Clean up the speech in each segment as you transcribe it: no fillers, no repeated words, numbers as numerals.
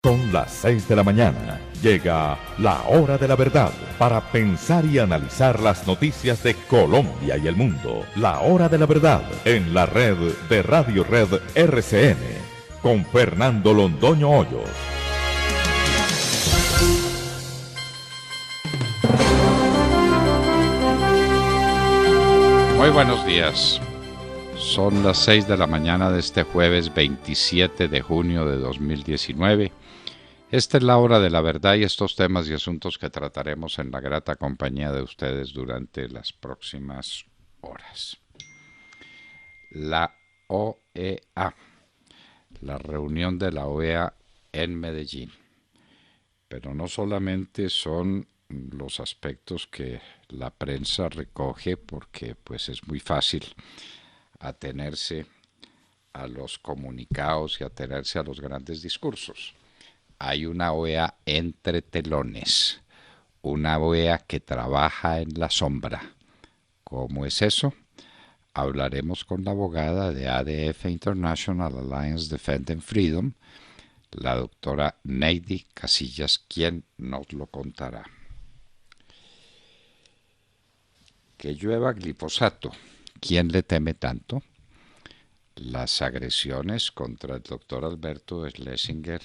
Son las 6 de la mañana. Llega la hora de la verdad para pensar y analizar las noticias de Colombia y el mundo. La hora de la verdad en la red de Radio Red RCN con Fernando Londoño Hoyos. Muy buenos días. Son las 6 de la mañana de este jueves 27 de junio de 2019. Esta es la hora de la verdad y estos temas y asuntos que trataremos en la grata compañía de ustedes durante las próximas horas. La OEA, la reunión de la OEA en Medellín. Pero no solamente son los aspectos que la prensa recoge, porque pues es muy fácil atenerse a los comunicados y atenerse a los grandes discursos. Hay una OEA entre telones, una OEA que trabaja en la sombra. ¿Cómo es eso? Hablaremos con la abogada de ADF International Alliance Defending Freedom, la doctora Neidy Casillas, quien nos lo contará. Que llueva glifosato. ¿Quién le teme tanto? Las agresiones contra el doctor Alberto Schlesinger,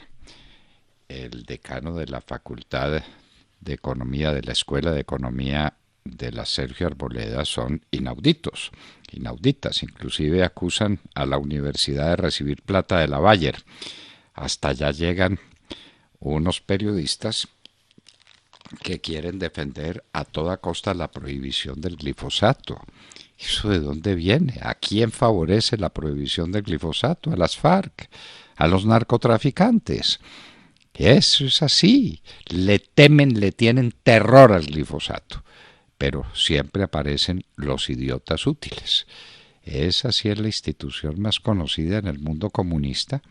el decano de la Facultad de Economía de la Escuela de Economía de la Sergio Arboleda, son inauditas. Inclusive acusan a la universidad de recibir plata de la Bayer. Hasta allá llegan unos periodistas que quieren defender a toda costa la prohibición del glifosato. ¿Eso de dónde viene? ¿A quién favorece la prohibición del glifosato? A las FARC, a los narcotraficantes. Eso es así. Le temen, le tienen terror al glifosato. Pero siempre aparecen los idiotas útiles. Esa sí es la institución más conocida en el mundo comunista.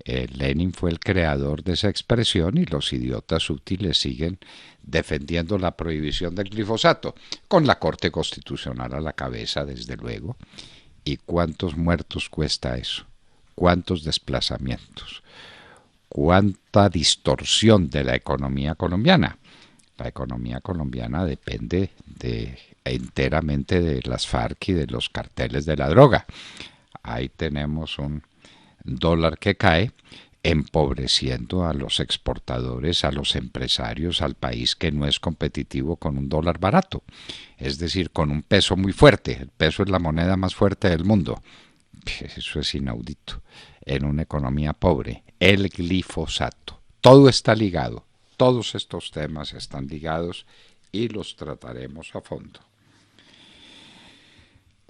Lenin fue el creador de esa expresión y los idiotas útiles siguen defendiendo la prohibición del glifosato, con la Corte Constitucional a la cabeza, desde luego. ¿Y cuántos muertos cuesta eso? ¿Cuántos desplazamientos? ¿Cuánta distorsión de la economía colombiana? La economía colombiana depende enteramente de las FARC y de los carteles de la droga. Ahí tenemos un dólar que cae, empobreciendo a los exportadores, a los empresarios, al país que no es competitivo con un dólar barato, es decir, con un peso muy fuerte. El peso es la moneda más fuerte del mundo. Eso es inaudito en una economía pobre. El glifosato. Todo está ligado. Todos estos temas están ligados y los trataremos a fondo.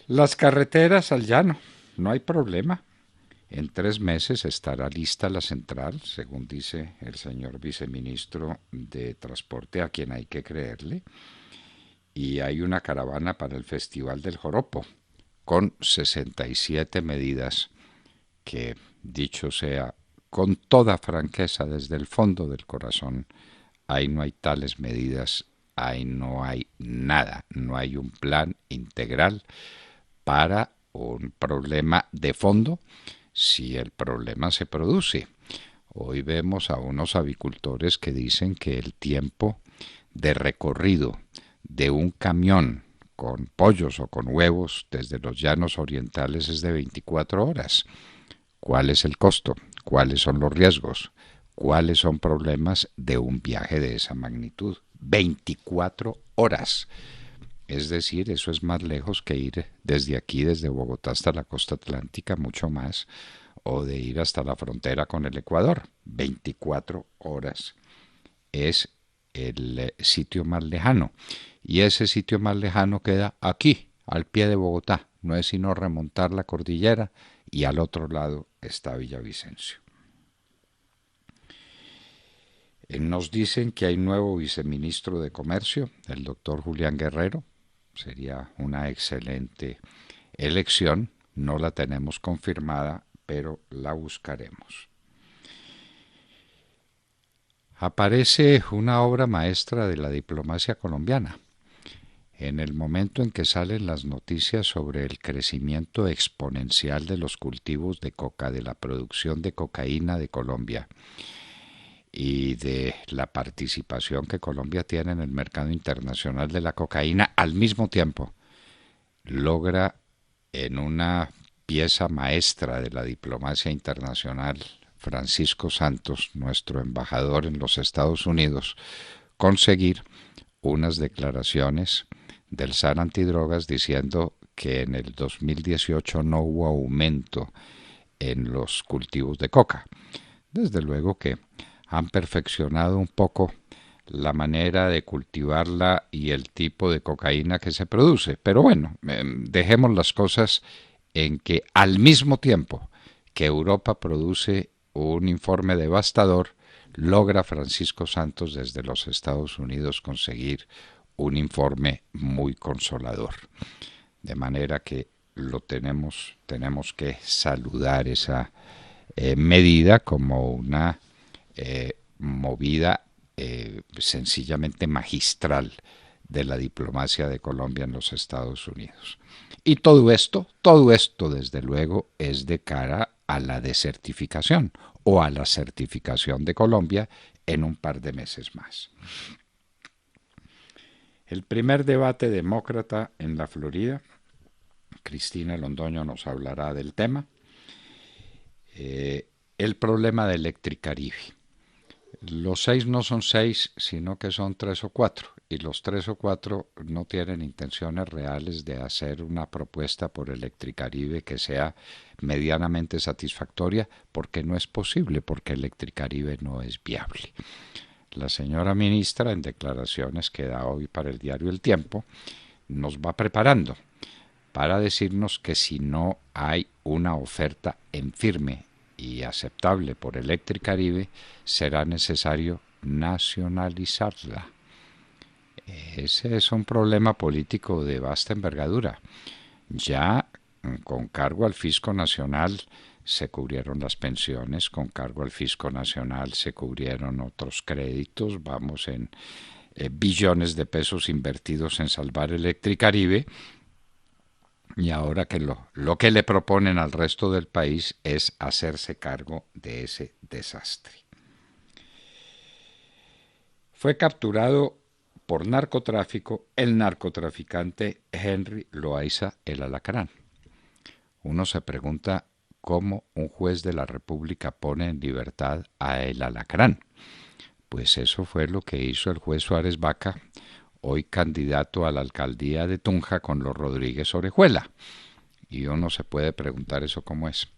Las carreteras al llano, no hay problema. En 3 meses estará lista la central, según dice el señor viceministro de Transporte, a quien hay que creerle. Y hay una caravana para el Festival del Joropo, con 67 medidas que, dicho sea con toda franqueza desde el fondo del corazón, ahí no hay tales medidas, ahí no hay nada, no hay un plan integral para un problema de fondo. Si el problema se produce. Hoy vemos a unos avicultores que dicen que el tiempo de recorrido de un camión con pollos o con huevos desde los llanos orientales es de 24 horas. ¿Cuál es el costo? ¿Cuáles son los riesgos? ¿Cuáles son problemas de un viaje de esa magnitud? 24 horas. Es decir, eso es más lejos que ir desde aquí, desde Bogotá hasta la costa atlántica, mucho más, o de ir hasta la frontera con el Ecuador. 24 horas es el sitio más lejano. Y ese sitio más lejano queda aquí, al pie de Bogotá. No es sino remontar la cordillera y al otro lado está Villavicencio. Nos dicen que hay nuevo viceministro de Comercio, el doctor Julián Guerrero. Sería una excelente elección, no la tenemos confirmada, pero la buscaremos. Aparece una obra maestra de la diplomacia colombiana. En el momento en que salen las noticias sobre el crecimiento exponencial de los cultivos de coca, de la producción de cocaína de Colombia, y de la participación que Colombia tiene en el mercado internacional de la cocaína, al mismo tiempo logra en una pieza maestra de la diplomacia internacional, Francisco Santos, nuestro embajador en los Estados Unidos, conseguir unas declaraciones del SAR antidrogas diciendo que en el 2018 no hubo aumento en los cultivos de coca. Desde luego que han perfeccionado un poco la manera de cultivarla y el tipo de cocaína que se produce. Pero bueno, dejemos las cosas en que al mismo tiempo que Europa produce un informe devastador, logra Francisco Santos desde los Estados Unidos conseguir un informe muy consolador. De manera que tenemos que saludar esa medida como una movida sencillamente magistral de la diplomacia de Colombia en los Estados Unidos. Y todo esto desde luego es de cara a la desertificación o a la certificación de Colombia en un par de meses más. El primer debate demócrata en la Florida, Cristina Londoño nos hablará del tema, el problema de Electricaribe. Los 6 no son 6, sino que son 3 o 4, y los 3 o 4 no tienen intenciones reales de hacer una propuesta por Electricaribe que sea medianamente satisfactoria, porque no es posible, porque Electricaribe no es viable. La señora ministra, en declaraciones que da hoy para el diario El Tiempo, nos va preparando para decirnos que si no hay una oferta en firme y aceptable por Electricaribe, será necesario nacionalizarla. Ese es un problema político de vasta envergadura. Ya con cargo al Fisco Nacional se cubrieron las pensiones, con cargo al Fisco Nacional se cubrieron otros créditos, vamos en billones de pesos invertidos en salvar Electricaribe, y ahora que lo que le proponen al resto del país es hacerse cargo de ese desastre. Fue capturado por narcotráfico el narcotraficante Henry Loaiza el Alacrán. Uno se pregunta cómo un juez de la República pone en libertad a el Alacrán. Pues eso fue lo que hizo el juez Suárez Vaca, hoy candidato a la alcaldía de Tunja con los Rodríguez Orejuela. Y uno se puede preguntar eso cómo es.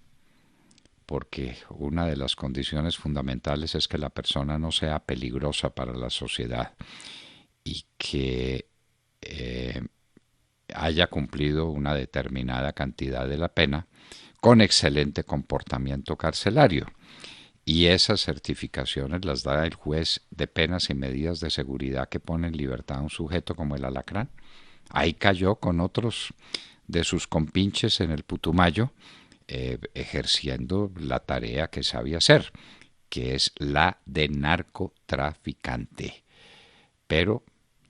Porque una de las condiciones fundamentales es que la persona no sea peligrosa para la sociedad y que haya cumplido una determinada cantidad de la pena con excelente comportamiento carcelario. Y esas certificaciones las da el juez de penas y medidas de seguridad que pone en libertad a un sujeto como el Alacrán. Ahí cayó con otros de sus compinches en el Putumayo, ejerciendo la tarea que sabe hacer, que es la de narcotraficante. Pero,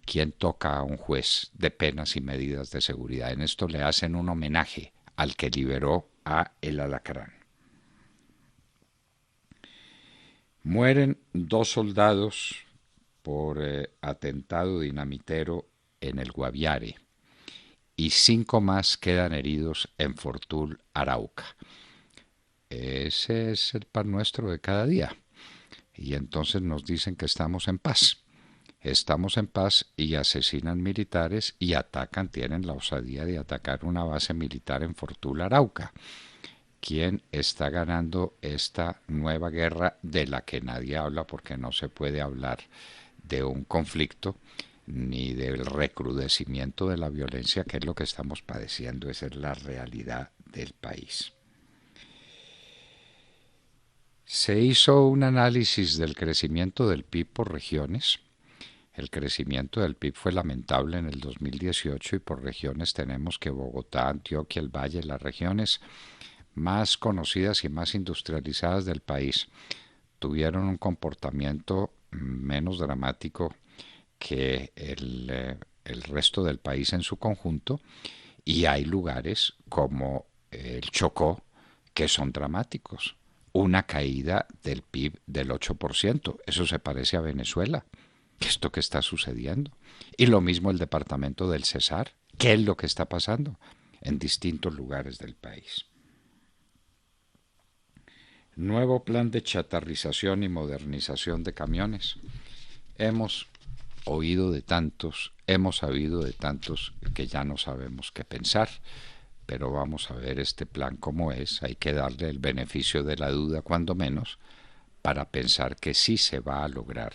¿quién toca a un juez de penas y medidas de seguridad? En esto le hacen un homenaje al que liberó a el Alacrán. Mueren 2 soldados por atentado dinamitero en el Guaviare y 5 más quedan heridos en Fortul, Arauca. Ese es el pan nuestro de cada día. Y entonces nos dicen que estamos en paz. Estamos en paz y asesinan militares y atacan, tienen la osadía de atacar una base militar en Fortul, Arauca. ¿Quién está ganando esta nueva guerra de la que nadie habla porque no se puede hablar de un conflicto ni del recrudecimiento de la violencia, que es lo que estamos padeciendo? Esa es la realidad del país. Se hizo un análisis del crecimiento del PIB por regiones. El crecimiento del PIB fue lamentable en el 2018 y por regiones tenemos que Bogotá, Antioquia, el Valle, las regiones más conocidas y más industrializadas del país tuvieron un comportamiento menos dramático que el resto del país en su conjunto, y hay lugares como el Chocó que son dramáticos, una caída del PIB del 8%. Eso se parece a Venezuela. ¿Esto qué está sucediendo? Y lo mismo el departamento del Cesar. ¿Qué es lo que está pasando en distintos lugares del país? Nuevo plan de chatarrización y modernización de camiones. Hemos oído de tantos, hemos sabido de tantos que ya no sabemos qué pensar, pero vamos a ver este plan cómo es. Hay que darle el beneficio de la duda cuando menos para pensar que sí se va a lograr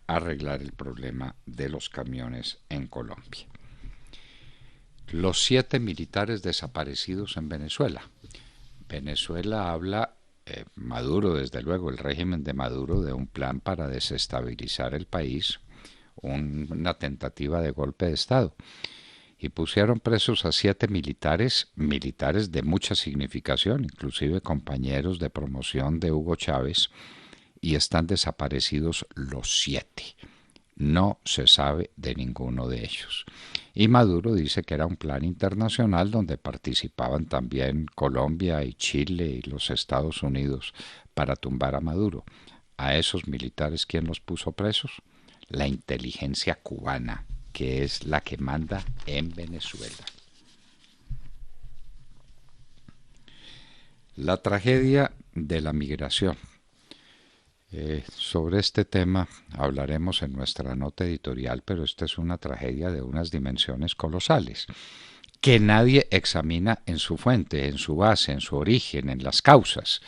arreglar el problema de los camiones en Colombia. Los 7 militares desaparecidos en Venezuela. Venezuela habla, Maduro, desde luego, el régimen de Maduro, de un plan para desestabilizar el país, una tentativa de golpe de Estado. Y pusieron presos a 7 militares de mucha significación, inclusive compañeros de promoción de Hugo Chávez, y están desaparecidos los 7. No se sabe de ninguno de ellos. Y Maduro dice que era un plan internacional donde participaban también Colombia y Chile y los Estados Unidos para tumbar a Maduro. A esos militares, ¿quién los puso presos? La inteligencia cubana, que es la que manda en Venezuela. La tragedia de la migración. Sobre este tema hablaremos en nuestra nota editorial, pero esta es una tragedia de unas dimensiones colosales, que nadie examina en su fuente, en su base, en su origen, en las causas,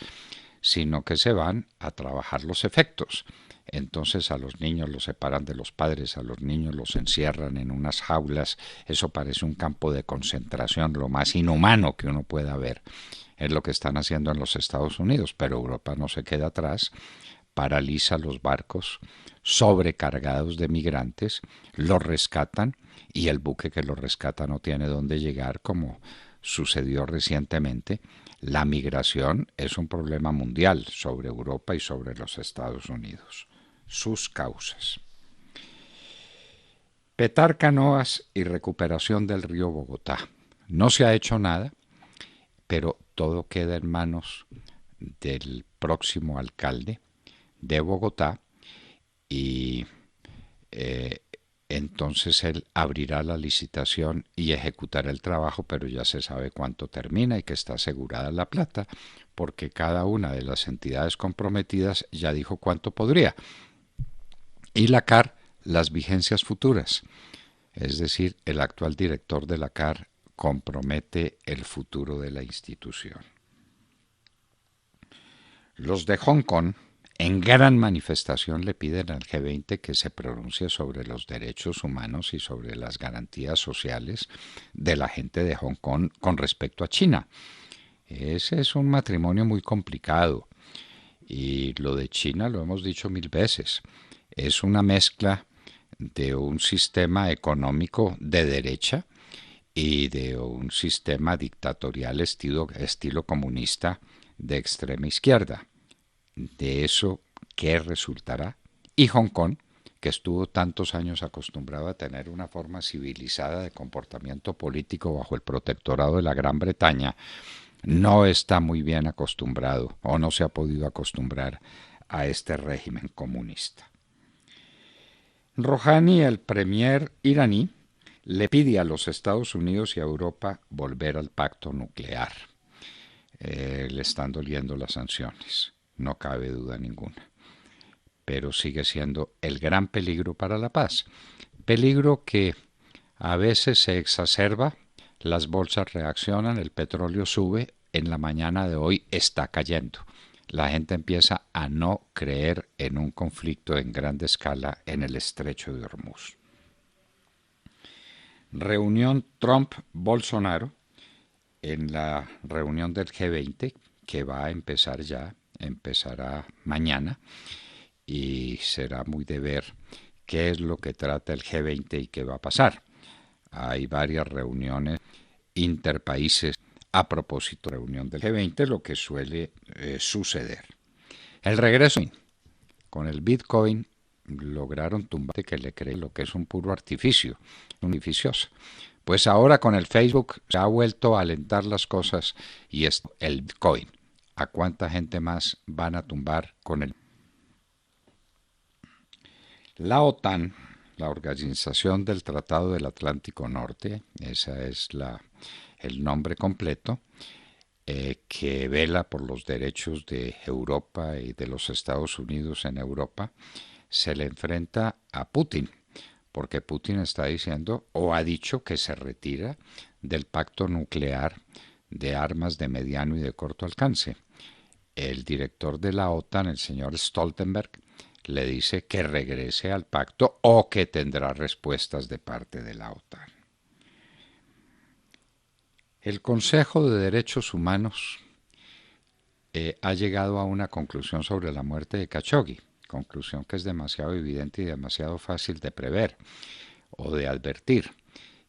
sino que se van a trabajar los efectos. Entonces a los niños los separan de los padres, a los niños los encierran en unas jaulas. Eso parece un campo de concentración, lo más inhumano que uno pueda ver. Es lo que están haciendo en los Estados Unidos, pero Europa no se queda atrás. Paraliza los barcos sobrecargados de migrantes, los rescatan y el buque que los rescata no tiene dónde llegar, como sucedió recientemente. La migración es un problema mundial sobre Europa y sobre los Estados Unidos. Sus causas. Petar canoas y recuperación del río Bogotá. No se ha hecho nada, pero todo queda en manos del próximo alcalde de Bogotá y entonces él abrirá la licitación y ejecutará el trabajo, pero ya se sabe cuánto termina y que está asegurada la plata, porque cada una de las entidades comprometidas ya dijo cuánto podría. Y la CAR, las vigencias futuras, es decir, el actual director de la CAR compromete el futuro de la institución. Los de Hong Kong, en gran manifestación, le piden al G20 que se pronuncie sobre los derechos humanos y sobre las garantías sociales de la gente de Hong Kong con respecto a China. Ese es un matrimonio muy complicado y lo de China lo hemos dicho 1000 veces. Es una mezcla de un sistema económico de derecha y de un sistema dictatorial estilo comunista de extrema izquierda. De eso, ¿qué resultará? Y Hong Kong, que estuvo tantos años acostumbrado a tener una forma civilizada de comportamiento político bajo el protectorado de la Gran Bretaña, no está muy bien acostumbrado o no se ha podido acostumbrar a este régimen comunista. Rouhani, el premier iraní, le pide a los Estados Unidos y a Europa volver al pacto nuclear. Le están doliendo las sanciones, no cabe duda ninguna, pero sigue siendo el gran peligro para la paz. Peligro que a veces se exacerba, las bolsas reaccionan, el petróleo sube, en la mañana de hoy está cayendo. La gente empieza a no creer en un conflicto en grande escala en el estrecho de Hormuz. Reunión Trump-Bolsonaro en la reunión del G20 que va a empezar ya, empezará mañana y será muy de ver qué es lo que trata el G20 y qué va a pasar. Hay varias reuniones interpaíses a propósito de la reunión del G20, lo que suele suceder. El regreso con el Bitcoin lograron tumbar que le cree lo que es un puro artificio, un artificioso. Pues ahora con el Facebook se ha vuelto a alentar las cosas y es el Bitcoin. ¿A cuánta gente más van a tumbar con el... La OTAN, la Organización del Tratado del Atlántico Norte, esa es el nombre completo, que vela por los derechos de Europa y de los Estados Unidos en Europa, se le enfrenta a Putin, porque Putin está diciendo o ha dicho que se retira del pacto nuclear de armas de mediano y de corto alcance. El director de la OTAN, el señor Stoltenberg, le dice que regrese al pacto o que tendrá respuestas de parte de la OTAN. El Consejo de Derechos Humanos ha llegado a una conclusión sobre la muerte de Khashoggi, conclusión que es demasiado evidente y demasiado fácil de prever o de advertir,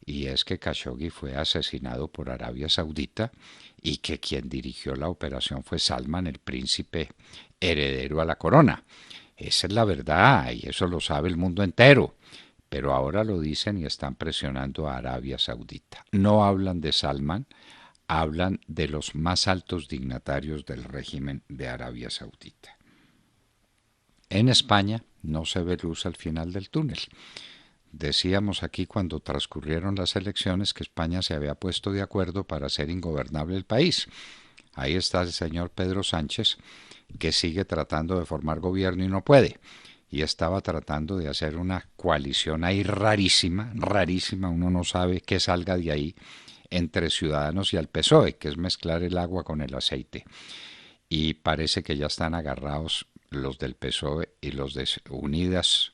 y es que Khashoggi fue asesinado por Arabia Saudita y que quien dirigió la operación fue Salman, el príncipe heredero a la corona. Esa es la verdad y eso lo sabe el mundo entero, pero ahora lo dicen y están presionando a Arabia Saudita. No hablan de Salman, hablan de los más altos dignatarios del régimen de Arabia Saudita. En España no se ve luz al final del túnel. Decíamos aquí cuando transcurrieron las elecciones que España se había puesto de acuerdo para hacer ingobernable el país. Ahí está el señor Pedro Sánchez, que sigue tratando de formar gobierno y no puede. Y estaba tratando de hacer una coalición ahí rarísima, uno no sabe qué salga de ahí, entre Ciudadanos y el PSOE, que es mezclar el agua con el aceite. Y parece que ya están agarrados los del PSOE y los de Unidas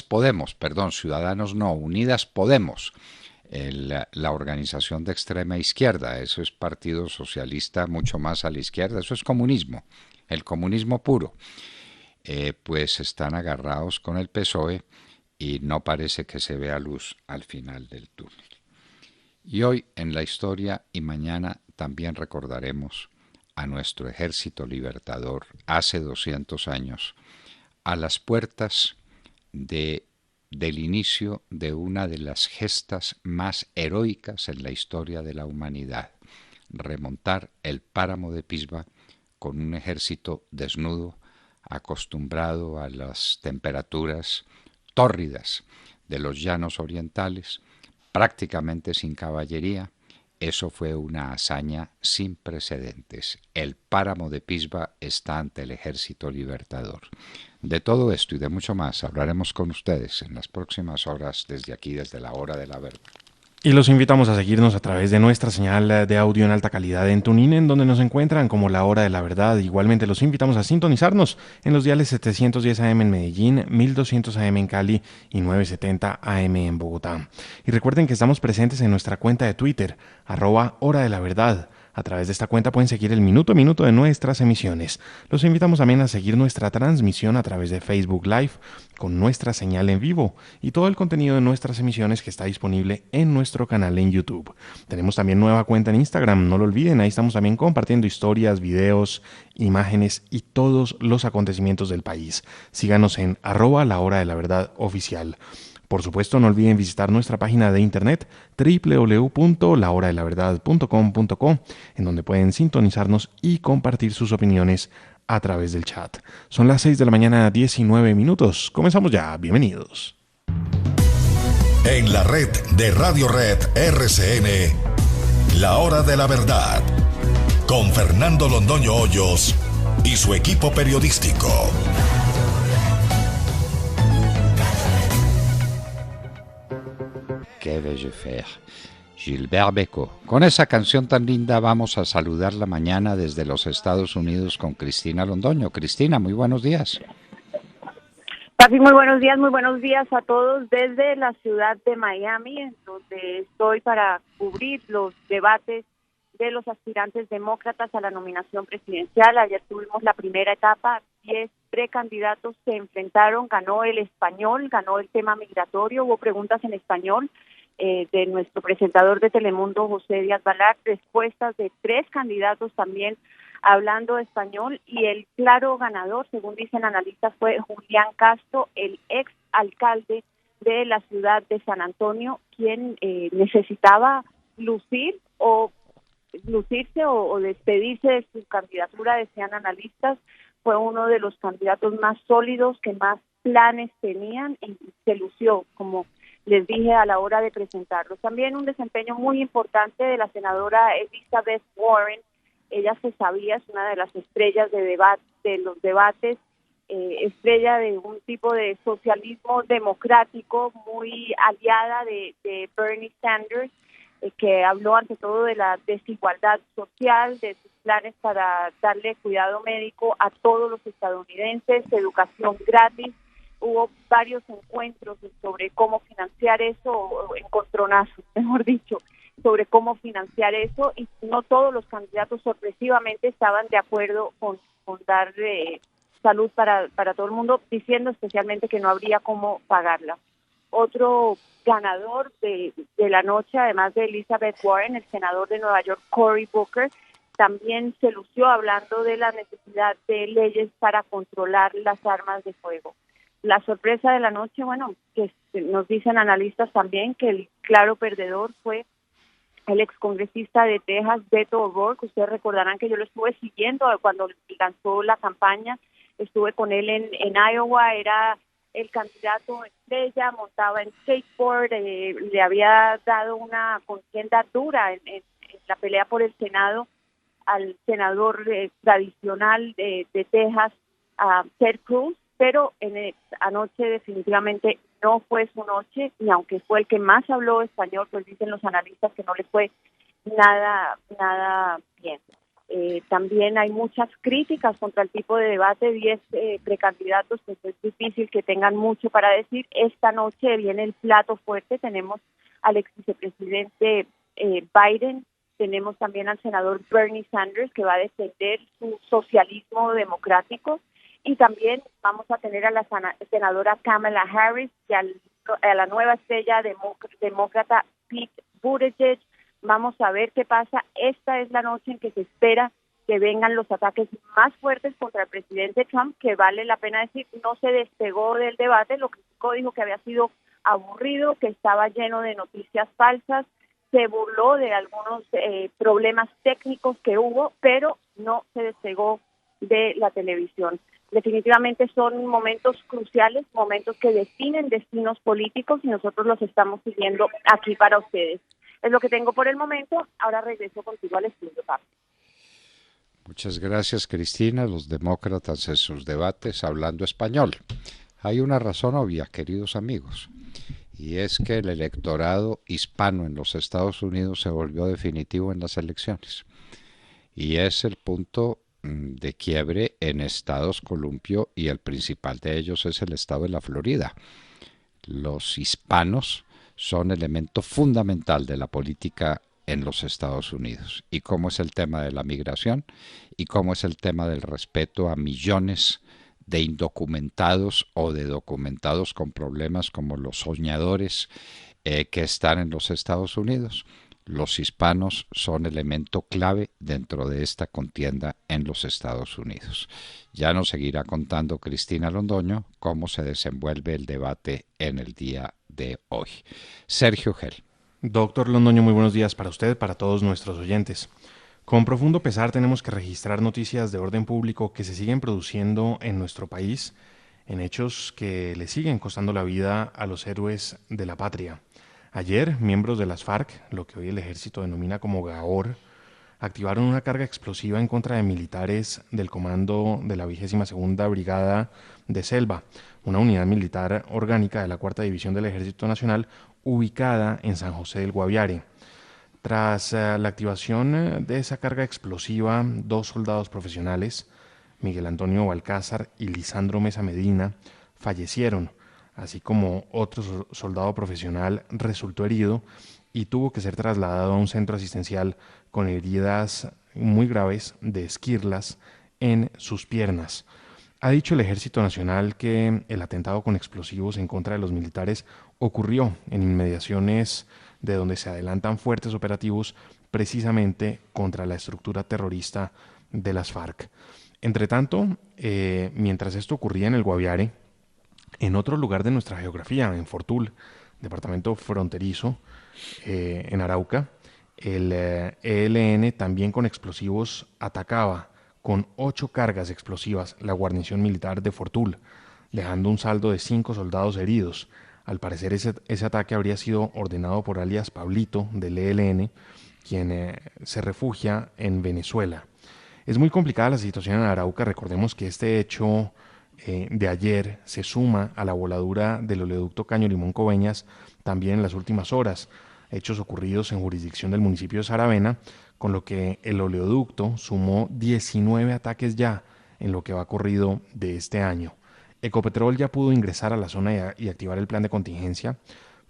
Podemos, perdón, Ciudadanos no, Unidas Podemos, la organización de extrema izquierda, eso es Partido Socialista mucho más a la izquierda, eso es comunismo, el comunismo puro. Pues están agarrados con el PSOE y no parece que se vea luz al final del túnel. Y hoy en la historia y mañana también recordaremos a nuestro ejército libertador hace 200 años, a las puertas del inicio de una de las gestas más heroicas en la historia de la humanidad, remontar el páramo de Pisba con un ejército desnudo, acostumbrado a las temperaturas tórridas de los llanos orientales, prácticamente sin caballería. Eso fue una hazaña sin precedentes. El páramo de Pisba está ante el ejército libertador. De todo esto y de mucho más hablaremos con ustedes en las próximas horas desde aquí, desde la Hora de la Verdad. Y los invitamos a seguirnos a través de nuestra señal de audio en alta calidad en TuneIn, en donde nos encuentran como La Hora de la Verdad. Igualmente los invitamos a sintonizarnos en los diales 710 AM en Medellín, 1200 AM en Cali y 970 AM en Bogotá. Y recuerden que estamos presentes en nuestra cuenta de Twitter, @Hora de la Verdad. A través de esta cuenta pueden seguir el minuto a minuto de nuestras emisiones. Los invitamos también a seguir nuestra transmisión a través de Facebook Live con nuestra señal en vivo y todo el contenido de nuestras emisiones que está disponible en nuestro canal en YouTube. Tenemos también nueva cuenta en Instagram, no lo olviden, ahí estamos también compartiendo historias, videos, imágenes y todos los acontecimientos del país. Síganos en @La Hora de la Verdad Oficial. Por supuesto, no olviden visitar nuestra página de internet www.lahoradelaverdad.com.co, en donde pueden sintonizarnos y compartir sus opiniones a través del chat. Son las 6 de la mañana, 19 minutos. Comenzamos ya. Bienvenidos. En la red de Radio Red RCN, La Hora de la Verdad, con Fernando Londoño Hoyos y su equipo periodístico. Que bello faire. Gilbert Bécaud. Con esa canción tan linda vamos a saludar la mañana desde los Estados Unidos con Cristina Londoño. Cristina, muy buenos días. Papi, muy buenos días a todos desde la ciudad de Miami, en donde estoy para cubrir los debates de los aspirantes demócratas a la nominación presidencial. Ayer tuvimos la primera etapa, 10 precandidatos se enfrentaron, ganó el español, ganó el tema migratorio, hubo preguntas en español de nuestro presentador de Telemundo, José Díaz Balart, respuestas de 3 candidatos también hablando español, y el claro ganador, según dicen analistas, fue Julián Castro, el ex alcalde de la ciudad de San Antonio, quien necesitaba lucir o lucirse o despedirse de su candidatura, decían analistas. Fue uno de los candidatos más sólidos, que más planes tenían, y se lució, como les dije a la hora de presentarlo. También un desempeño muy importante de la senadora Elizabeth Warren. Ella se sabía, es una de las estrellas de los debates, estrella de un tipo de socialismo democrático, muy aliada de Bernie Sanders, que habló ante todo de la desigualdad social, de sus planes para darle cuidado médico a todos los estadounidenses, educación gratis. Hubo varios encuentros sobre cómo financiar eso, encontronazos, mejor dicho, sobre cómo financiar eso, y no todos los candidatos sorpresivamente estaban de acuerdo con dar salud para todo el mundo, diciendo especialmente que no habría cómo pagarla. Otro ganador de la noche, además de Elizabeth Warren, el senador de Nueva York, Cory Booker, también se lució hablando de la necesidad de leyes para controlar las armas de fuego. La sorpresa de la noche, bueno, que nos dicen analistas también que el claro perdedor fue el excongresista de Texas, Beto O'Rourke. Ustedes recordarán que yo lo estuve siguiendo cuando lanzó la campaña, estuve con él en Iowa, era el candidato estrella, montaba en skateboard, le había dado una contienda dura en la pelea por el Senado al senador tradicional de Texas, Ted Cruz, pero anoche definitivamente no fue su noche, y aunque fue el que más habló español, pues dicen los analistas que no le fue nada bien. También hay muchas críticas contra el tipo de debate, 10 precandidatos, pues es difícil que tengan mucho para decir. Esta noche viene el plato fuerte, tenemos al ex vicepresidente Biden, tenemos también al senador Bernie Sanders, que va a defender su socialismo democrático, y también vamos a tener a la senadora Kamala Harris y a la nueva estrella demócrata Pete Buttigieg. Vamos a ver qué pasa. Esta es la noche en que se espera que vengan los ataques más fuertes contra el presidente Trump, que vale la pena decir, no se despegó del debate, lo criticó, dijo que había sido aburrido, que estaba lleno de noticias falsas, se burló de algunos problemas técnicos que hubo, pero no se despegó de la televisión. Definitivamente son momentos cruciales, momentos que definen destinos políticos, y nosotros los estamos siguiendo aquí para ustedes. Es lo que tengo por el momento. Ahora regreso contigo al estudio, Pablo. Muchas gracias, Cristina. Los demócratas en sus debates hablando español. Hay una razón obvia, queridos amigos, y es que el electorado hispano en los Estados Unidos se volvió definitivo en las elecciones. Y es el punto de quiebre en estados columpio, y el principal de ellos es el estado de la Florida. Los hispanos son elemento fundamental de la política en los Estados Unidos, y cómo es el tema de la migración y cómo es el tema del respeto a millones de indocumentados o de documentados con problemas, como los soñadores que están en los Estados Unidos. Los hispanos son elemento clave dentro de esta contienda en los Estados Unidos. Ya nos seguirá contando Cristina Londoño cómo se desenvuelve el debate en el día de hoy. Sergio Gel. Doctor Londoño, muy buenos días para usted, para todos nuestros oyentes. Con profundo pesar tenemos que registrar noticias de orden público que se siguen produciendo en nuestro país, en hechos que le siguen costando la vida a los héroes de la patria. Ayer, miembros de las FARC, lo que hoy el ejército denomina como GAOR, activaron una carga explosiva en contra de militares del comando de la 22ª Brigada de Selva, una unidad militar orgánica de la 4ª División del Ejército Nacional ubicada en San José del Guaviare. Tras la activación de esa carga explosiva, 2 soldados profesionales, Miguel Antonio Balcázar y Lisandro Mesa Medina, fallecieron, así como otro soldado profesional resultó herido y tuvo que ser trasladado a un centro asistencial con heridas muy graves de esquirlas en sus piernas. Ha dicho el Ejército Nacional que el atentado con explosivos en contra de los militares ocurrió en inmediaciones de donde se adelantan fuertes operativos precisamente contra la estructura terrorista de las FARC. Entre tanto, mientras esto ocurría en el Guaviare, en otro lugar de nuestra geografía, en Fortul, departamento fronterizo, en Arauca, el ELN también con explosivos atacaba con 8 cargas explosivas la guarnición militar de Fortul, dejando un saldo de 5 soldados heridos. Al parecer ese ataque habría sido ordenado por alias Pablito del ELN, quien se refugia en Venezuela. Es muy complicada la situación en Arauca. Recordemos que este hecho de ayer se suma a la voladura del oleoducto Caño Limón Coveñas también en las últimas horas, hechos ocurridos en jurisdicción del municipio de Saravena, con lo que el oleoducto sumó 19 ataques ya en lo que va corrido de este año. Ecopetrol ya pudo ingresar a la zona y activar el plan de contingencia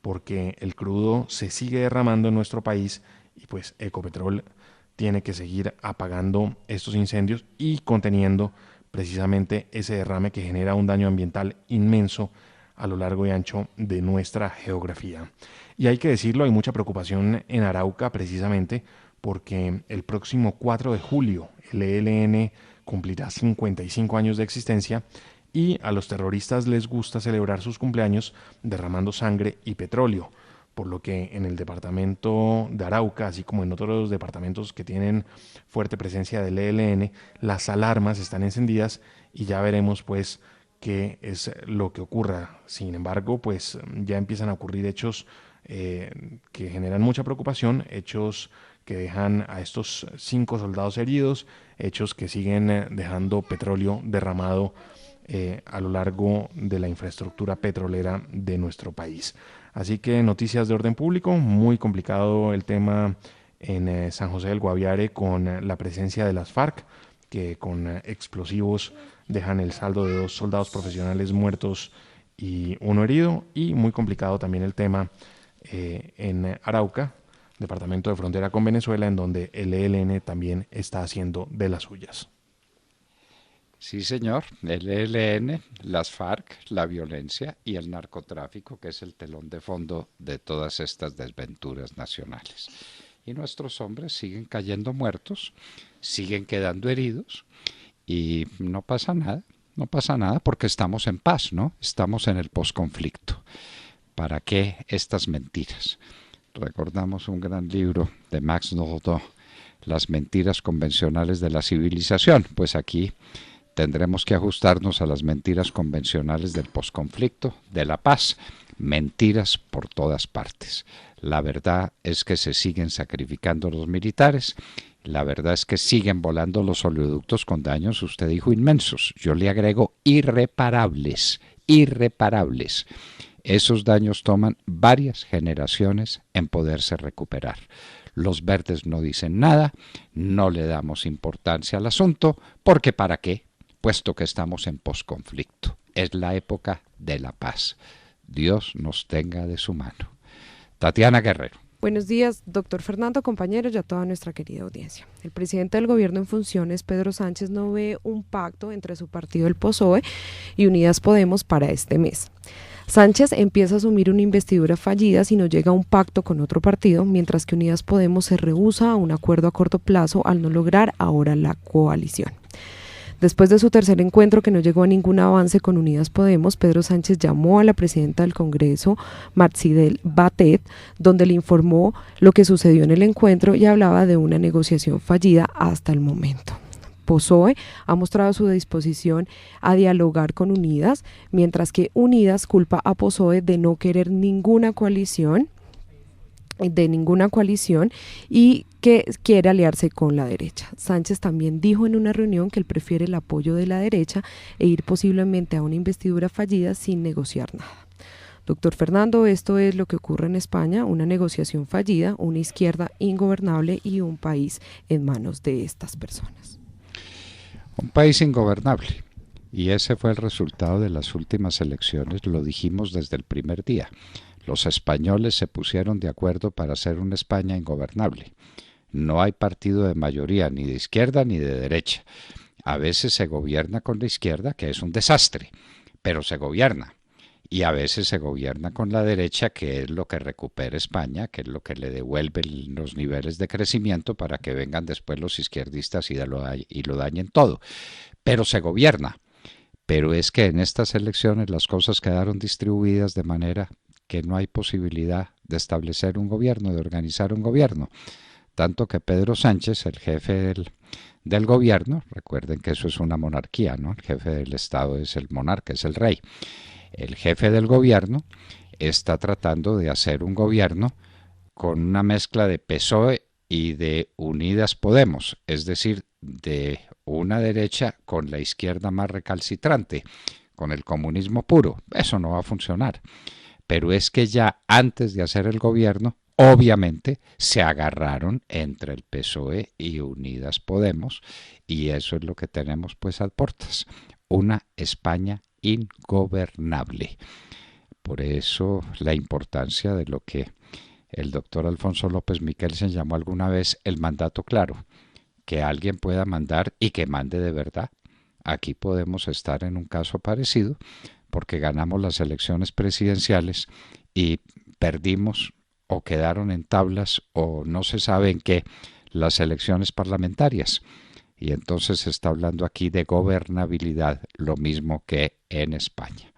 porque el crudo se sigue derramando en nuestro país y pues Ecopetrol tiene que seguir apagando estos incendios y conteniendo precisamente ese derrame que genera un daño ambiental inmenso a lo largo y ancho de nuestra geografía. Y hay que decirlo, hay mucha preocupación en Arauca precisamente porque el próximo 4 de julio el ELN cumplirá 55 años de existencia y a los terroristas les gusta celebrar sus cumpleaños derramando sangre y petróleo, por lo que en el departamento de Arauca, así como en otros departamentos que tienen fuerte presencia del ELN, las alarmas están encendidas y ya veremos pues qué es lo que ocurra. Sin embargo, pues ya empiezan a ocurrir hechos que generan mucha preocupación, hechos que dejan a estos 5 soldados heridos, hechos que siguen dejando petróleo derramado a lo largo de la infraestructura petrolera de nuestro país. Así que noticias de orden público, muy complicado el tema en San José del Guaviare con la presencia de las FARC, que con explosivos dejan el saldo de 2 soldados profesionales muertos y 1 herido, y muy complicado también el tema en Arauca, departamento de frontera con Venezuela, en donde el ELN también está haciendo de las suyas. Sí, señor, el ELN, las FARC, la violencia y el narcotráfico, que es el telón de fondo de todas estas desventuras nacionales. Y nuestros hombres siguen cayendo muertos, siguen quedando heridos y no pasa nada porque estamos en paz, ¿no? Estamos en el posconflicto. ¿Para qué estas mentiras? Recordamos un gran libro de Max Nordau, Las mentiras convencionales de la civilización. Pues aquí tendremos que ajustarnos a las mentiras convencionales del posconflicto, de la paz. Mentiras por todas partes. La verdad es que se siguen sacrificando los militares. La verdad es que siguen volando los oleoductos con daños, usted dijo, inmensos. Yo le agrego irreparables, irreparables. Esos daños toman varias generaciones en poderse recuperar. Los verdes no dicen nada, no le damos importancia al asunto, porque ¿para qué? Puesto que estamos en posconflicto. Es la época de la paz. Dios nos tenga de su mano. Tatiana Guerrero. Buenos días, doctor Fernando, compañeros y a toda nuestra querida audiencia. El presidente del gobierno en funciones, Pedro Sánchez, no ve un pacto entre su partido, el PSOE, y Unidas Podemos para este mes. Sánchez empieza a asumir una investidura fallida si no llega a un pacto con otro partido, mientras que Unidas Podemos se rehúsa a un acuerdo a corto plazo al no lograr ahora la coalición. Después de su tercer encuentro que no llegó a ningún avance con Unidas Podemos, Pedro Sánchez llamó a la presidenta del Congreso, Martxibel Batet, donde le informó lo que sucedió en el encuentro y hablaba de una negociación fallida hasta el momento. PSOE ha mostrado su disposición a dialogar con Unidas, mientras que Unidas culpa a PSOE de no querer ninguna coalición y que quiere aliarse con la derecha. Sánchez también dijo en una reunión que él prefiere el apoyo de la derecha e ir posiblemente a una investidura fallida sin negociar nada. Doctor Fernando, esto es lo que ocurre en España, una negociación fallida, una izquierda ingobernable y un país en manos de estas personas. Un país ingobernable. Y ese fue el resultado de las últimas elecciones, lo dijimos desde el primer día. Los españoles se pusieron de acuerdo para hacer una España ingobernable. No hay partido de mayoría ni de izquierda ni de derecha. A veces se gobierna con la izquierda, que es un desastre, pero se gobierna. Y a veces se gobierna con la derecha, que es lo que recupera España, que es lo que le devuelve los niveles de crecimiento para que vengan después los izquierdistas y lo dañen todo. Pero se gobierna. Pero es que en estas elecciones las cosas quedaron distribuidas de manera que no hay posibilidad de establecer un gobierno, de organizar un gobierno. tanto que Pedro Sánchez, el jefe del gobierno, recuerden que eso es una monarquía, ¿no? El jefe del Estado es el monarca, es el rey. El jefe del gobierno está tratando de hacer un gobierno con una mezcla de PSOE y de Unidas Podemos, es decir, de una derecha con la izquierda más recalcitrante, con el comunismo puro. Eso no va a funcionar. Pero es que ya antes de hacer el gobierno, obviamente se agarraron entre el PSOE y Unidas Podemos, y eso es lo que tenemos pues a puertas, una España ingobernable. Por eso la importancia de lo que el doctor Alfonso López Michelsen llamó alguna vez el mandato claro, que alguien pueda mandar y que mande de verdad. Aquí podemos estar en un caso parecido, porque ganamos las elecciones presidenciales y perdimos o quedaron en tablas o no se sabe en qué las elecciones parlamentarias. Y entonces se está hablando aquí de gobernabilidad, lo mismo que en España.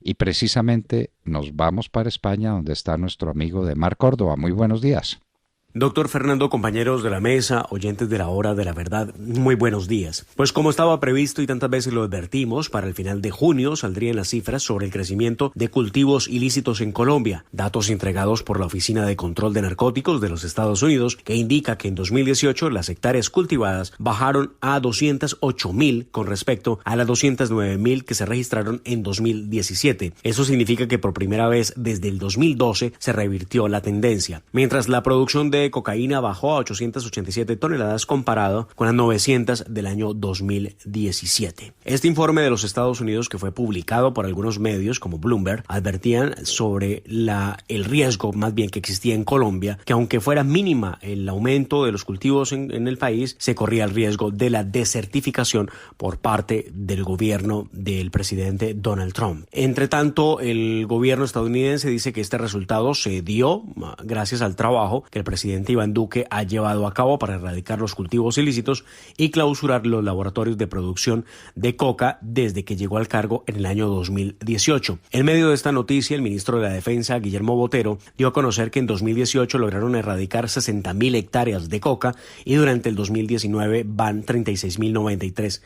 Y precisamente nos vamos para España, donde está nuestro amigo Demar Córdoba. Muy buenos días. Doctor Fernando, compañeros de la mesa, oyentes de la hora de la verdad, muy buenos días. Pues como estaba previsto y tantas veces lo advertimos, para el final de junio saldrían las cifras sobre el crecimiento de cultivos ilícitos en Colombia, datos entregados por la Oficina de Control de Narcóticos de los Estados Unidos, que indica que en 2018 las hectáreas cultivadas bajaron a 208.000 con respecto a las 209.000 que se registraron en 2017. Eso significa que por primera vez desde el 2012 se revirtió la tendencia, mientras la producción de cocaína bajó a 887 toneladas comparado con las 900 del año 2017. Este informe de los Estados Unidos, que fue publicado por algunos medios como Bloomberg, advertían sobre el riesgo más bien que existía en Colombia, que aunque fuera mínima el aumento de los cultivos en el país, se corría el riesgo de la desertificación por parte del gobierno del presidente Donald Trump. Entre tanto, el gobierno estadounidense dice que este resultado se dio gracias al trabajo que el presidente Iván Duque ha llevado a cabo para erradicar los cultivos ilícitos y clausurar los laboratorios de producción de coca desde que llegó al cargo en el año 2018. En medio de esta noticia, el ministro de la Defensa, Guillermo Botero, dio a conocer que en 2018 lograron erradicar 60.000 hectáreas de coca y durante el 2019 van 36.093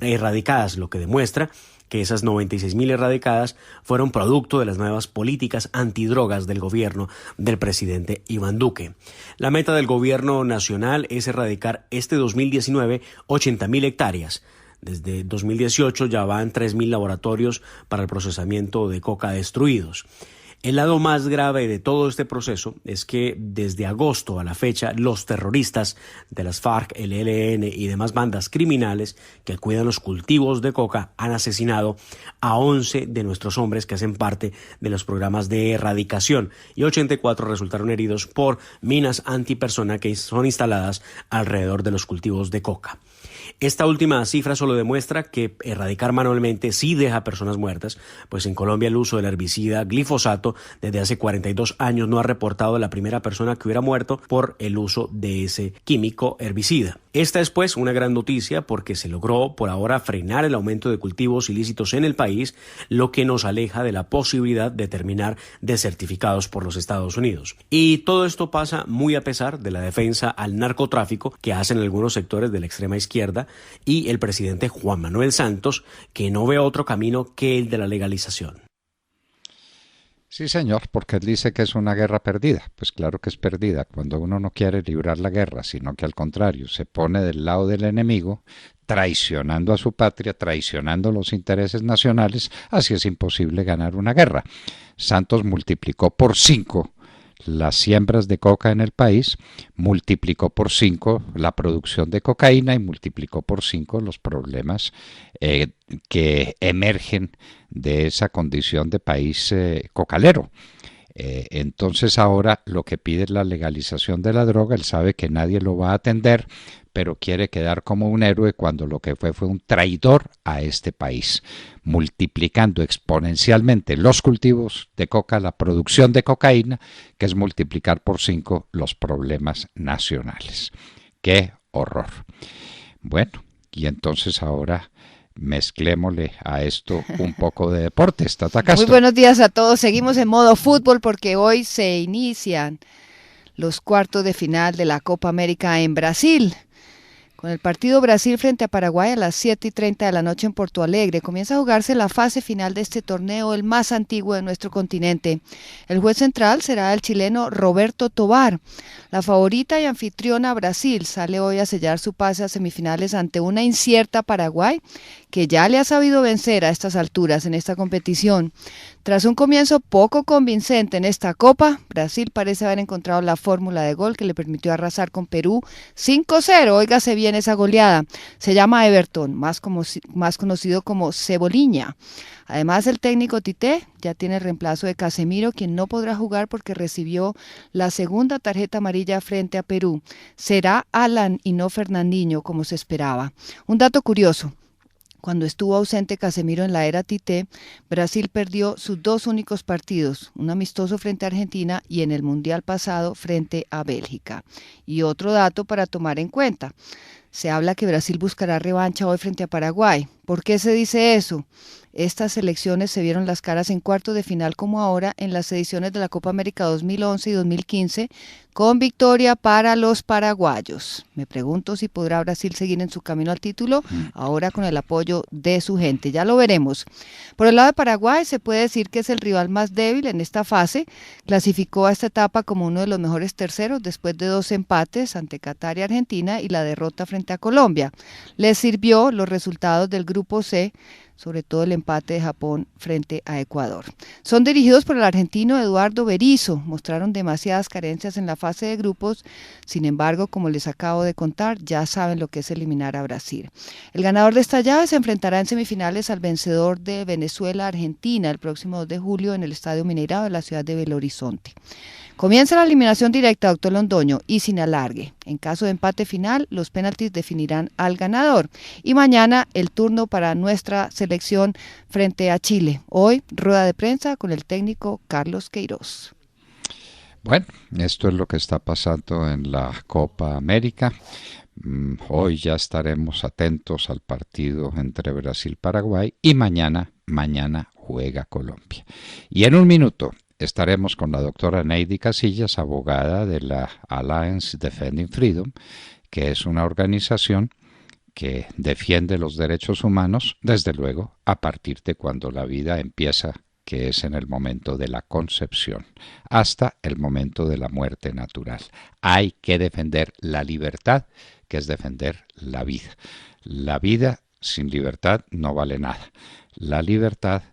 erradicadas, lo que demuestra que esas 96.000 erradicadas fueron producto de las nuevas políticas antidrogas del gobierno del presidente Iván Duque. La meta del gobierno nacional es erradicar este 2019 80.000 hectáreas. Desde 2018 ya van 3.000 laboratorios para el procesamiento de coca destruidos. El lado más grave de todo este proceso es que desde agosto a la fecha los terroristas de las FARC, el ELN y demás bandas criminales que cuidan los cultivos de coca han asesinado a 11 de nuestros hombres que hacen parte de los programas de erradicación y 84 resultaron heridos por minas antipersona que son instaladas alrededor de los cultivos de coca. Esta última cifra solo demuestra que erradicar manualmente sí deja personas muertas, pues en Colombia el uso del herbicida glifosato desde hace 42 años no ha reportado la primera persona que hubiera muerto por el uso de ese químico herbicida. Esta es pues una gran noticia porque se logró por ahora frenar el aumento de cultivos ilícitos en el país, lo que nos aleja de la posibilidad de terminar desertificados por los Estados Unidos. Y todo esto pasa muy a pesar de la defensa al narcotráfico que hacen algunos sectores de la extrema izquierda y el presidente Juan Manuel Santos, que no ve otro camino que el de la legalización. Sí, señor, porque él dice que es una guerra perdida. Pues claro que es perdida cuando uno no quiere librar la guerra, sino que al contrario, se pone del lado del enemigo, traicionando a su patria, traicionando los intereses nacionales. Así es imposible ganar una guerra. Santos multiplicó por 5 las siembras de coca en el país, multiplicó por 5 la producción de cocaína y multiplicó por 5 los problemas que emergen de esa condición de país cocalero. Entonces ahora lo que pide es la legalización de la droga. Él sabe que nadie lo va a atender, pero quiere quedar como un héroe cuando lo que fue un traidor a este país, multiplicando exponencialmente los cultivos de coca, la producción de cocaína, que es multiplicar por 5 los problemas nacionales. ¡Qué horror! Bueno, y entonces ahora mezclémosle a esto un poco de deportes. Tata Castro. Muy buenos días a todos. Seguimos en modo fútbol porque hoy se inician los cuartos de final de la Copa América en Brasil. Con el partido Brasil frente a Paraguay a las 7:30 de la noche en Porto Alegre, comienza a jugarse la fase final de este torneo, el más antiguo de nuestro continente. El juez central será el chileno Roberto Tovar. La favorita y anfitriona Brasil sale hoy a sellar su pase a semifinales ante una incierta Paraguay, que ya le ha sabido vencer a estas alturas en esta competición. Tras un comienzo poco convincente en esta Copa, Brasil parece haber encontrado la fórmula de gol que le permitió arrasar con Perú 5-0. Óigase bien esa goleada. Se llama Everton, más conocido como Cebolinha. Además, el técnico Tite ya tiene el reemplazo de Casemiro, quien no podrá jugar porque recibió la segunda tarjeta amarilla frente a Perú. Será Alan y no Fernandinho, como se esperaba. Un dato curioso. Cuando estuvo ausente Casemiro en la era Tite, Brasil perdió sus 2 únicos partidos, un amistoso frente a Argentina y en el Mundial pasado frente a Bélgica. Y otro dato para tomar en cuenta. Se habla que Brasil buscará revancha hoy frente a Paraguay. ¿Por qué se dice eso? Estas selecciones se vieron las caras en cuartos de final como ahora en las ediciones de la Copa América 2011 y 2015 con victoria para los paraguayos. Me pregunto si podrá Brasil seguir en su camino al título ahora con el apoyo de su gente. Ya lo veremos. Por el lado de Paraguay se puede decir que es el rival más débil en esta fase. Clasificó a esta etapa como uno de los mejores terceros después de 2 empates ante Qatar y Argentina y la derrota frente a Colombia. Les sirvió los resultados del grupo C, sobre todo el empate de Japón frente a Ecuador. Son dirigidos por el argentino Eduardo Berizzo, mostraron demasiadas carencias en la fase de grupos, sin embargo, como les acabo de contar, ya saben lo que es eliminar a Brasil. El ganador de esta llave se enfrentará en semifinales al vencedor de Venezuela-Argentina el próximo 2 de julio en el Estadio Mineirao de la ciudad de Belo Horizonte. Comienza la eliminación directa, doctor Londoño, y sin alargue. En caso de empate final, los penaltis definirán al ganador. Y mañana el turno para nuestra selección frente a Chile. Hoy, rueda de prensa con el técnico Carlos Queiroz. Bueno, esto es lo que está pasando en la Copa América. Hoy ya estaremos atentos al partido entre Brasil y Paraguay y mañana juega Colombia. Y en un minuto estaremos con la doctora Neidy Casillas, abogada de la Alliance Defending Freedom, que es una organización que defiende los derechos humanos, desde luego, a partir de cuando la vida empieza, que es en el momento de la concepción, hasta el momento de la muerte natural. Hay que defender la libertad, que es defender la vida. La vida sin libertad no vale nada. La libertad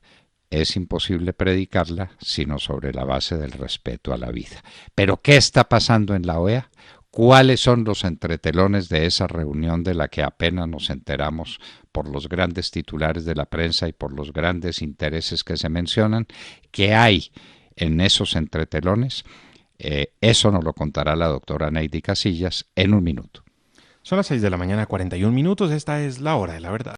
es imposible predicarla sino sobre la base del respeto a la vida. ¿Pero qué está pasando en la OEA? ¿Cuáles son los entretelones de esa reunión de la que apenas nos enteramos por los grandes titulares de la prensa y por los grandes intereses que se mencionan? ¿Qué hay en esos entretelones? Eso nos lo contará la doctora Neidy Casillas en un minuto. Son las 6 de la mañana, 41 minutos. Esta es la hora de la verdad.